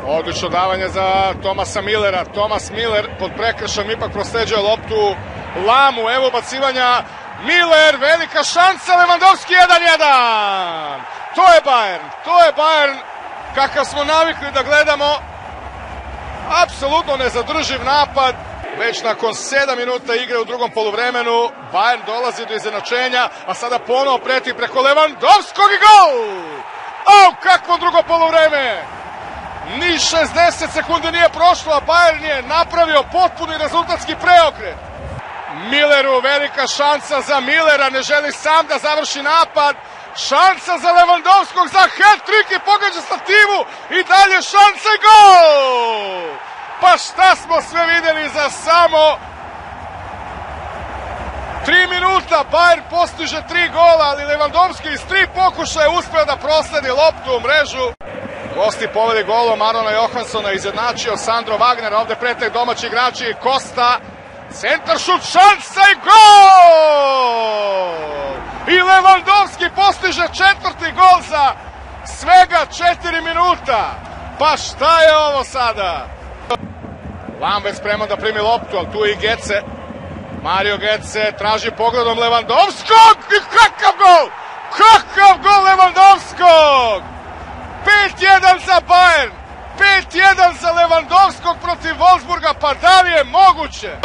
Odlično davanje za Thomasa Millera. Thomas Miller pod prekršajem ipak prosleđuje loptu Lamu. Evo bacivanja. Miller, velika šansa, Lewandowski 1-1. To je Bayern kakav smo navikli da gledamo. Apsolutno nezadrživ napad. Već nakon 7 minuta igre u drugom poluvremenu Bayern dolazi do izjednačenja, a sada ponovo preti preko Lewandowskog i gol! Kakvo drugo poluvreme! Ni 60 sekundi nije prošlo, a Bayern je napravio potpuni rezultatski preokret. Milleru, velika šansa za Millera, ne želi sam da završi napad. Šansa za Lewandowskog za hat-trick i pogađa stativu i dalje šansa i gol! Pa šta smo sve videli za samo 3 minuta. Bayern postiže 3 gola, ali Lewandowski iz 3 pokušaja uspeo da prosledi loptu u mrežu. Gosti poveli golom Arona Johanssona, izjednačio Sandro Wagner, ovde pretek domaći igrači Costa. Centar šut, šansa i gol! I Lewandowski postiže 4. gol za svega 4 minuta. Pa šta je ovo sada? Lambec spreman da primi loptu, ali tu je i Gece. Mario Gece traži pogledom Lewandowskog i kakav gol! Kakav gol Lewandowskog! 5-1 za Bayern! 5-1 za Lewandowskog protiv Wolfsburga, pa da li je moguće?